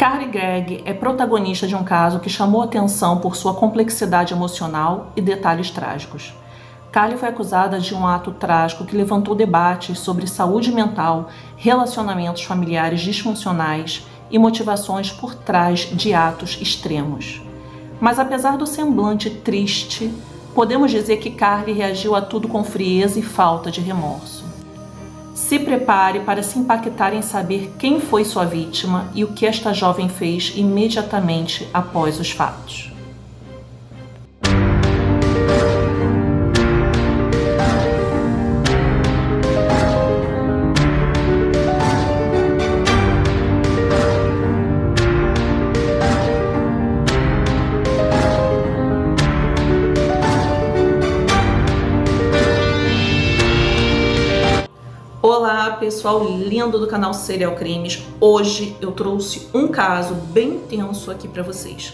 Carly Gregg é protagonista de um caso que chamou atenção por sua complexidade emocional e detalhes trágicos. Carly foi acusada de um ato trágico que levantou debates sobre saúde mental, relacionamentos familiares disfuncionais e motivações por trás de atos extremos. Mas apesar do semblante triste, podemos dizer que Carly reagiu a tudo com frieza e falta de remorso. Se prepare para se impactar em saber quem foi sua vítima e o que esta jovem fez imediatamente após os fatos. Olá pessoal lindo do canal Serial Crimes, hoje eu trouxe um caso bem tenso aqui para vocês.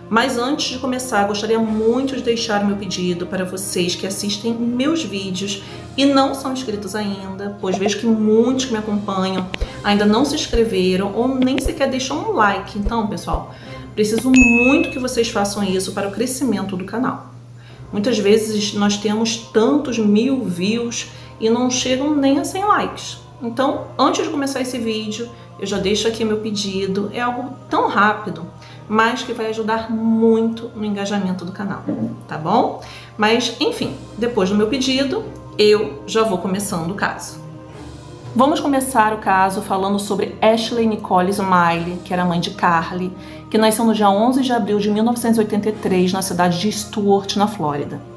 Mas antes de começar, gostaria muito de deixar meu pedido para vocês que assistem meus vídeos e não são inscritos ainda, pois vejo que muitos que me acompanham ainda não se inscreveram ou nem sequer deixam um like. Então pessoal, preciso muito que vocês façam isso para o crescimento do canal. Muitas vezes nós temos tantos 1000 views e não chegam nem a 100 likes. Então, antes de começar esse vídeo, eu já deixo aqui meu pedido. É algo tão rápido, mas que vai ajudar muito no engajamento do canal, tá bom? Mas, enfim, depois do meu pedido, eu já vou começando o caso. Vamos começar o caso falando sobre Ashley Nicole Smiley, que era mãe de Carly, que nasceu no dia 11 de abril de 1983 na cidade de Stuart, na Flórida.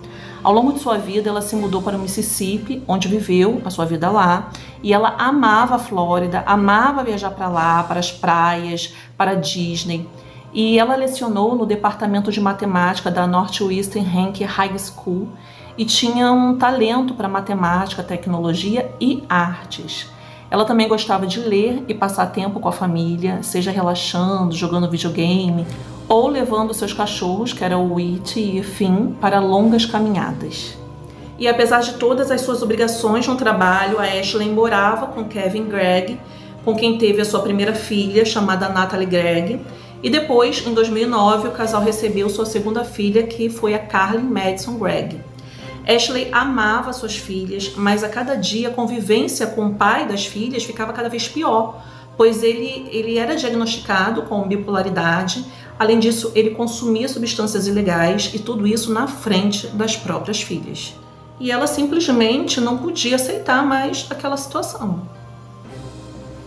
Ao longo de sua vida, ela se mudou para o Mississippi, onde viveu a sua vida lá, e ela amava a Flórida, amava viajar para lá, para as praias, para a Disney. E ela lecionou no departamento de matemática da Northwestern Hank High School e tinha um talento para matemática, tecnologia e artes. Ela também gostava de ler e passar tempo com a família, seja relaxando, jogando videogame, ou levando seus cachorros, que eram o Wheat e Finn, para longas caminhadas. E apesar de todas as suas obrigações no trabalho, a Ashley morava com Kevin Gregg, com quem teve a sua primeira filha, chamada Natalie Gregg, e depois, em 2009, o casal recebeu sua segunda filha, que foi a Carly Madison Gregg. Ashley amava suas filhas, mas a cada dia a convivência com o pai das filhas ficava cada vez pior, pois ele era diagnosticado com bipolaridade. Além disso, ele consumia substâncias ilegais e tudo isso na frente das próprias filhas. E ela simplesmente não podia aceitar mais aquela situação.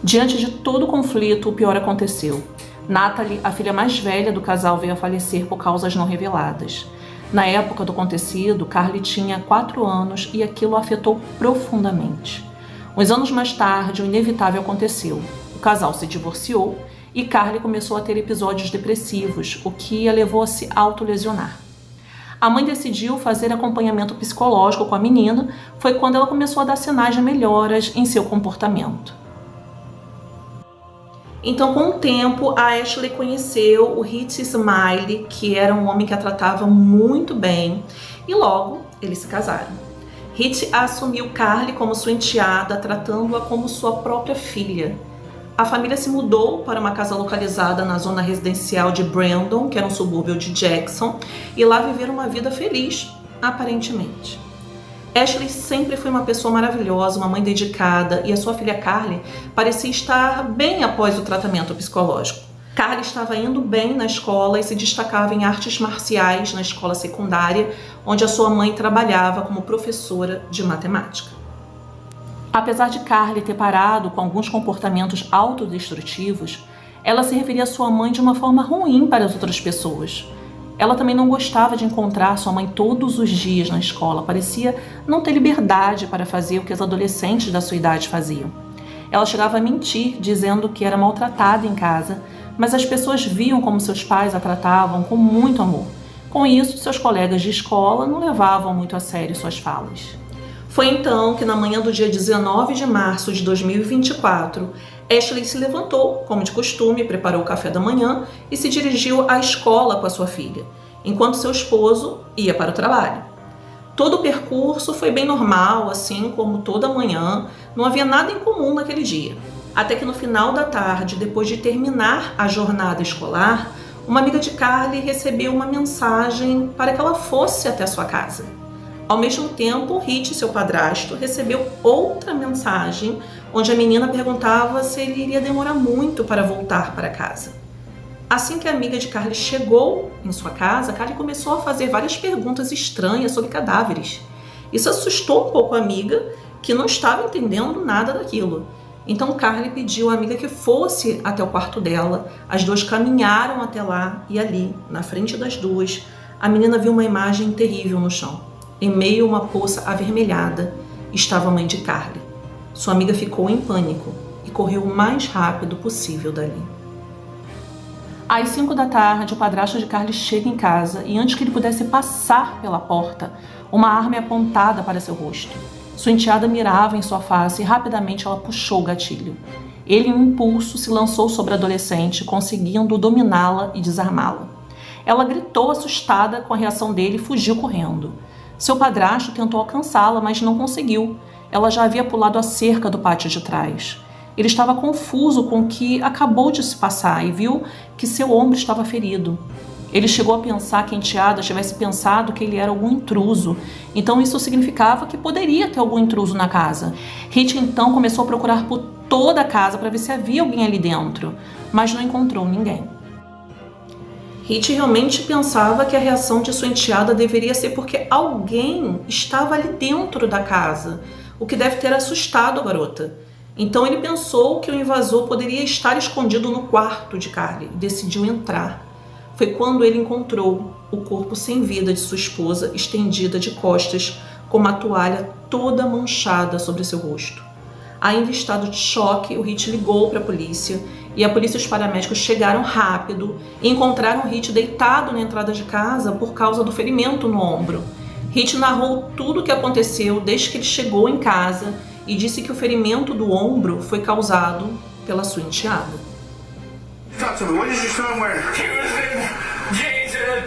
Diante de todo o conflito, o pior aconteceu. Natalie, a filha mais velha do casal, veio a falecer por causas não reveladas. Na época do acontecido, Carly tinha 4 anos e aquilo a afetou profundamente. Uns anos mais tarde, o inevitável aconteceu. O casal se divorciou e Carly começou a ter episódios depressivos, o que a levou a se autolesionar. A mãe decidiu fazer acompanhamento psicológico com a menina, foi quando ela começou a dar sinais de melhoras em seu comportamento. Então, com o tempo, a Ashley conheceu o Heath Smiley, que era um homem que a tratava muito bem, e logo eles se casaram. Heath assumiu Carly como sua enteada, tratando-a como sua própria filha. A família se mudou para uma casa localizada na zona residencial de Brandon, que era um subúrbio de Jackson, e lá viveram uma vida feliz, aparentemente. Ashley sempre foi uma pessoa maravilhosa, uma mãe dedicada, e a sua filha Carly parecia estar bem após o tratamento psicológico. Carly estava indo bem na escola e se destacava em artes marciais na escola secundária, onde a sua mãe trabalhava como professora de matemática. Apesar de Carly ter parado com alguns comportamentos autodestrutivos, ela se referia à sua mãe de uma forma ruim para as outras pessoas. Ela também não gostava de encontrar sua mãe todos os dias na escola, parecia não ter liberdade para fazer o que as adolescentes da sua idade faziam. Ela chegava a mentir, dizendo que era maltratada em casa, mas as pessoas viam como seus pais a tratavam com muito amor. Com isso, seus colegas de escola não levavam muito a sério suas falas. Foi então que, na manhã do dia 19 de março de 2024, Ashley se levantou, como de costume, preparou o café da manhã e se dirigiu à escola com a sua filha, enquanto seu esposo ia para o trabalho. Todo o percurso foi bem normal, assim como toda manhã, não havia nada em comum naquele dia. Até que no final da tarde, depois de terminar a jornada escolar, uma amiga de Carly recebeu uma mensagem para que ela fosse até sua casa. Ao mesmo tempo, Rich, seu padrasto, recebeu outra mensagem onde a menina perguntava se ele iria demorar muito para voltar para casa. Assim que a amiga de Carly chegou em sua casa, Carly começou a fazer várias perguntas estranhas sobre cadáveres. Isso assustou um pouco a amiga, que não estava entendendo nada daquilo. Então Carly pediu à amiga que fosse até o quarto dela. As duas caminharam até lá e ali, na frente das duas, a menina viu uma imagem terrível no chão. Em meio a uma poça avermelhada estava a mãe de Carly. Sua amiga ficou em pânico e correu o mais rápido possível dali. Às 5 da tarde, o padrasto de Carly chega em casa e antes que ele pudesse passar pela porta, uma arma é apontada para seu rosto. Sua enteada mirava em sua face e rapidamente ela puxou o gatilho. Ele, em um impulso, se lançou sobre a adolescente, conseguindo dominá-la e desarmá-la. Ela gritou assustada com a reação dele e fugiu correndo. Seu padrasto tentou alcançá-la, mas não conseguiu. Ela já havia pulado a cerca do pátio de trás. Ele estava confuso com o que acabou de se passar e viu que seu ombro estava ferido. Ele chegou a pensar que a enteada tivesse pensado que ele era algum intruso, então isso significava que poderia ter algum intruso na casa. Rich então começou a procurar por toda a casa para ver se havia alguém ali dentro, mas não encontrou ninguém. Rich realmente pensava que a reação de sua enteada deveria ser porque alguém estava ali dentro da casa, o que deve ter assustado a garota. Então ele pensou que o invasor poderia estar escondido no quarto de Carly e decidiu entrar. Foi quando ele encontrou o corpo sem vida de sua esposa estendida de costas com uma toalha toda manchada sobre seu rosto. Ainda em estado de choque, o Rich ligou para a polícia e a polícia e os paramédicos chegaram rápido e encontraram o Rich deitado na entrada de casa por causa do ferimento no ombro. Rich narrou tudo o que aconteceu desde que ele chegou em casa e disse que o ferimento do ombro foi causado pela sua enteada. Talk to me. What is your son wearing? He was in jeans and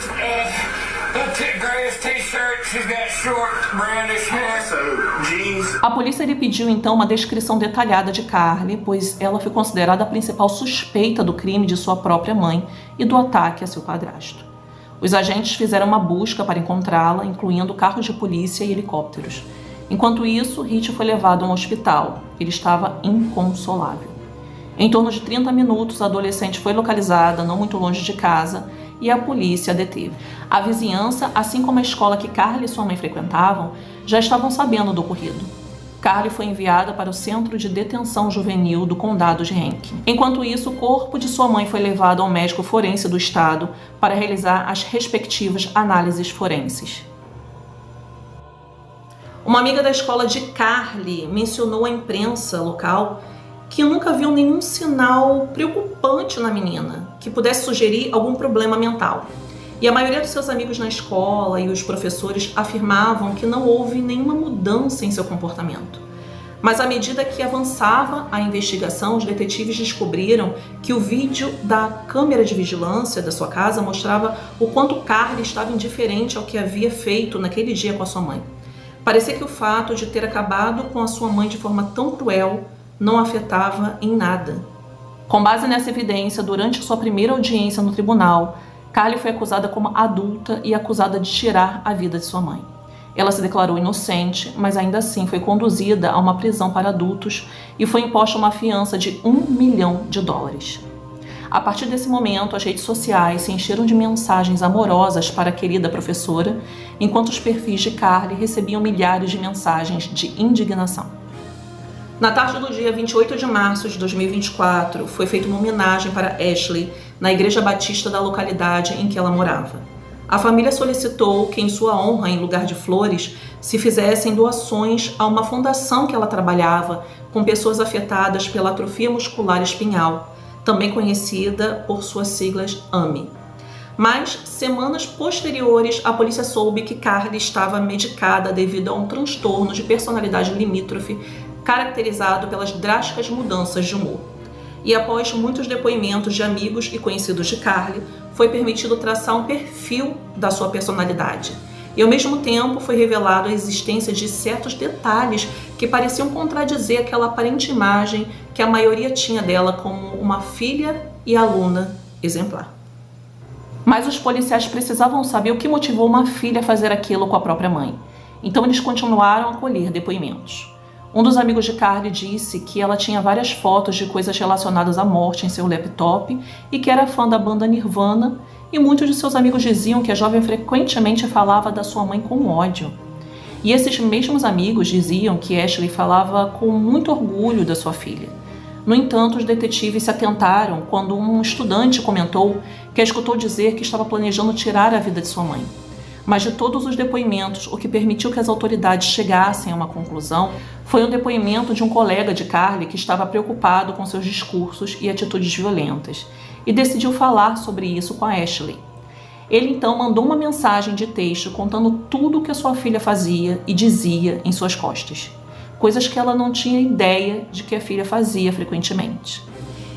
a grayish t-shirt. She's got short, brownish hair. So, jeans. A polícia lhe pediu então uma descrição detalhada de Carly, pois ela foi considerada a principal suspeita do crime de sua própria mãe e do ataque a seu padrasto. Os agentes fizeram uma busca para encontrá-la, incluindo carros de polícia e helicópteros. Enquanto isso, Rich foi levado a um hospital. Ele estava inconsolável. Em torno de 30 minutos, a adolescente foi localizada não muito longe de casa e a polícia a deteve. A vizinhança, assim como a escola que Carly e sua mãe frequentavam, já estavam sabendo do ocorrido. Carly foi enviada para o Centro de Detenção Juvenil do Condado de Rankin. Enquanto isso, o corpo de sua mãe foi levado ao médico forense do estado para realizar as respectivas análises forenses. Uma amiga da escola de Carly mencionou à imprensa local que nunca viu nenhum sinal preocupante na menina, que pudesse sugerir algum problema mental. E a maioria dos seus amigos na escola e os professores afirmavam que não houve nenhuma mudança em seu comportamento. Mas à medida que avançava a investigação, os detetives descobriram que o vídeo da câmera de vigilância da sua casa mostrava o quanto Carly estava indiferente ao que havia feito naquele dia com a sua mãe. Parecia que o fato de ter acabado com a sua mãe de forma tão cruel não afetava em nada. Com base nessa evidência, durante sua primeira audiência no tribunal, Carly foi acusada como adulta e acusada de tirar a vida de sua mãe. Ela se declarou inocente, mas ainda assim foi conduzida a uma prisão para adultos e foi imposta uma fiança de $1 milhão. A partir desse momento, as redes sociais se encheram de mensagens amorosas para a querida professora, enquanto os perfis de Carly recebiam milhares de mensagens de indignação. Na tarde do dia 28 de março de 2024, foi feita uma homenagem para Ashley na Igreja Batista da localidade em que ela morava. A família solicitou que, em sua honra, em lugar de flores, se fizessem doações a uma fundação que ela trabalhava com pessoas afetadas pela atrofia muscular espinhal, também conhecida por suas siglas AMI. Mas, semanas posteriores, a polícia soube que Carly estava medicada devido a um transtorno de personalidade limítrofe caracterizado pelas drásticas mudanças de humor. E após muitos depoimentos de amigos e conhecidos de Carly, foi permitido traçar um perfil da sua personalidade. E ao mesmo tempo foi revelado a existência de certos detalhes que pareciam contradizer aquela aparente imagem que a maioria tinha dela como uma filha e aluna exemplar. Mas os policiais precisavam saber o que motivou uma filha a fazer aquilo com a própria mãe. Então eles continuaram a colher depoimentos. Um dos amigos de Carly disse que ela tinha várias fotos de coisas relacionadas à morte em seu laptop e que era fã da banda Nirvana, e muitos de seus amigos diziam que a jovem frequentemente falava da sua mãe com ódio. E esses mesmos amigos diziam que Ashley falava com muito orgulho da sua filha. No entanto, os detetives se atentaram quando um estudante comentou que a escutou dizer que estava planejando tirar a vida de sua mãe. Mas de todos os depoimentos, o que permitiu que as autoridades chegassem a uma conclusão foi um depoimento de um colega de Carly que estava preocupado com seus discursos e atitudes violentas e decidiu falar sobre isso com a Ashley. Ele então mandou uma mensagem de texto contando tudo o que a sua filha fazia e dizia em suas costas, coisas que ela não tinha ideia de que a filha fazia frequentemente.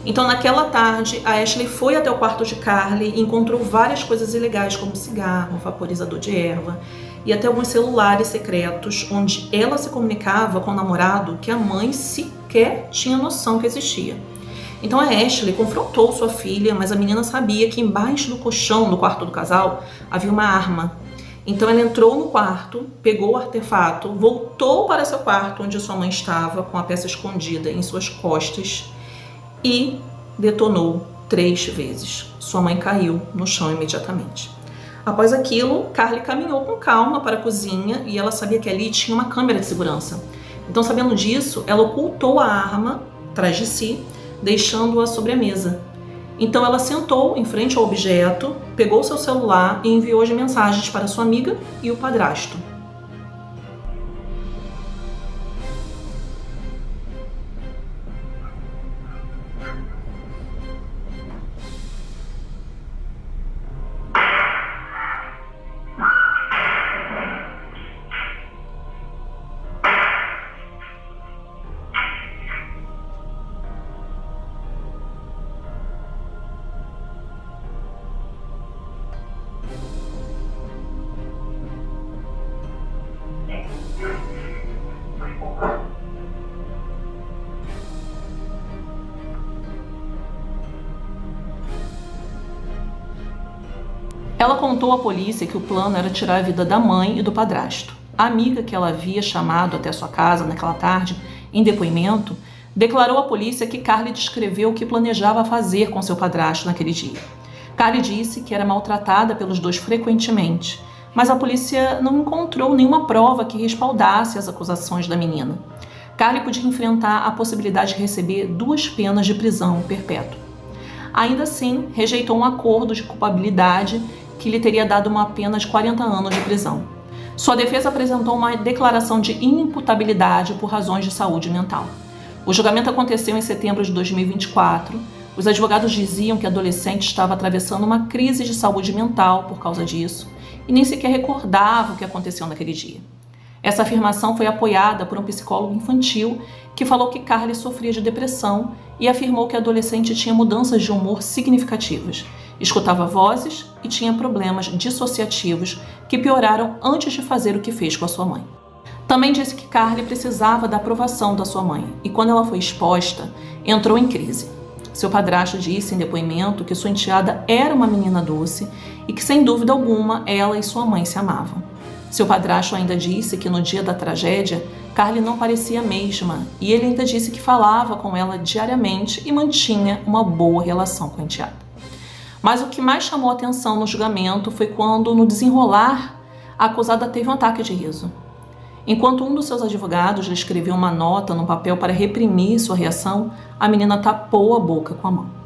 Então, naquela tarde, a Ashley foi até o quarto de Carly e encontrou várias coisas ilegais, como cigarro, vaporizador de erva e até alguns celulares secretos, onde ela se comunicava com o namorado que a mãe sequer tinha noção que existia. Então, a Ashley confrontou sua filha, mas a menina sabia que embaixo do colchão do quarto do casal havia uma arma. Então, ela entrou no quarto, pegou o artefato, voltou para seu quarto, onde sua mãe estava, com a peça escondida em suas costas, e detonou 3 vezes. Sua mãe caiu no chão imediatamente. Após aquilo, Carly caminhou com calma para a cozinha e ela sabia que ali tinha uma câmera de segurança. Então, sabendo disso, ela ocultou a arma atrás de si, deixando-a sobre a mesa. Então, ela sentou em frente ao objeto, pegou seu celular e enviou as mensagens para sua amiga e o padrasto. Ela contou à polícia que o plano era tirar a vida da mãe e do padrasto. A amiga que ela havia chamado até sua casa naquela tarde, em depoimento, declarou à polícia que Carly descreveu o que planejava fazer com seu padrasto naquele dia. Carly disse que era maltratada pelos dois frequentemente, mas a polícia não encontrou nenhuma prova que respaldasse as acusações da menina. Carly podia enfrentar a possibilidade de receber 2 penas de prisão perpétua. Ainda assim, rejeitou um acordo de culpabilidade que lhe teria dado uma pena de 40 anos de prisão. Sua defesa apresentou uma declaração de inimputabilidade por razões de saúde mental. O julgamento aconteceu em setembro de 2024. Os advogados diziam que a adolescente estava atravessando uma crise de saúde mental por causa disso e nem sequer recordava o que aconteceu naquele dia. Essa afirmação foi apoiada por um psicólogo infantil que falou que Carly sofria de depressão e afirmou que a adolescente tinha mudanças de humor significativas, escutava vozes e tinha problemas dissociativos que pioraram antes de fazer o que fez com a sua mãe. Também disse que Carly precisava da aprovação da sua mãe e, quando ela foi exposta, entrou em crise. Seu padrasto disse em depoimento que sua enteada era uma menina doce e que, sem dúvida alguma, ela e sua mãe se amavam. Seu padrasto ainda disse que no dia da tragédia, Carly não parecia a mesma e ele ainda disse que falava com ela diariamente e mantinha uma boa relação com a enteada. Mas o que mais chamou a atenção no julgamento foi quando, no desenrolar, a acusada teve um ataque de riso. Enquanto um dos seus advogados lhe escreveu uma nota no papel para reprimir sua reação, a menina tapou a boca com a mão.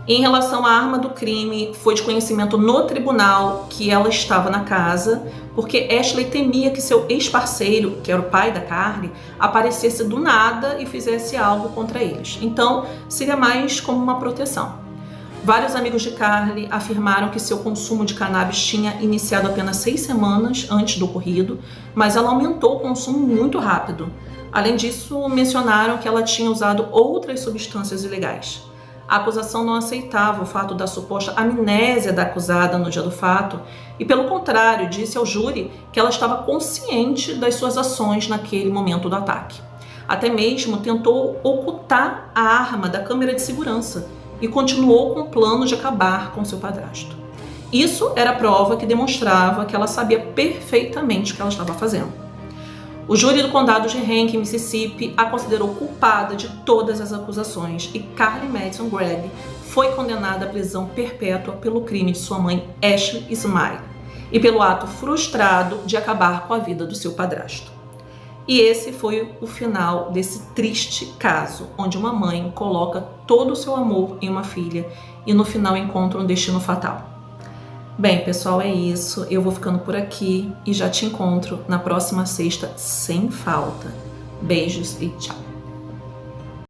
Em relação à arma do crime, foi de conhecimento no tribunal que ela estava na casa, porque Ashley temia que seu ex-parceiro, que era o pai da Carly, aparecesse do nada e fizesse algo contra eles. Então, seria mais como uma proteção. Vários amigos de Carly afirmaram que seu consumo de cannabis tinha iniciado apenas 6 semanas antes do ocorrido, mas ela aumentou o consumo muito rápido. Além disso, mencionaram que ela tinha usado outras substâncias ilegais. A acusação não aceitava o fato da suposta amnésia da acusada no dia do fato e, pelo contrário, disse ao júri que ela estava consciente das suas ações naquele momento do ataque. Até mesmo tentou ocultar a arma da câmera de segurança e continuou com o plano de acabar com seu padrasto. Isso era prova que demonstrava que ela sabia perfeitamente o que ela estava fazendo. O júri do condado de Rankin, Mississippi, a considerou culpada de todas as acusações e Carly Madison Gregg foi condenada à prisão perpétua pelo crime de sua mãe Ashley Smythe e pelo ato frustrado de acabar com a vida do seu padrasto. E esse foi o final desse triste caso, onde uma mãe coloca todo o seu amor em uma filha e no final encontra um destino fatal. Bem, pessoal, é isso. Eu vou ficando por aqui e já te encontro na próxima sexta sem falta. Beijos e tchau!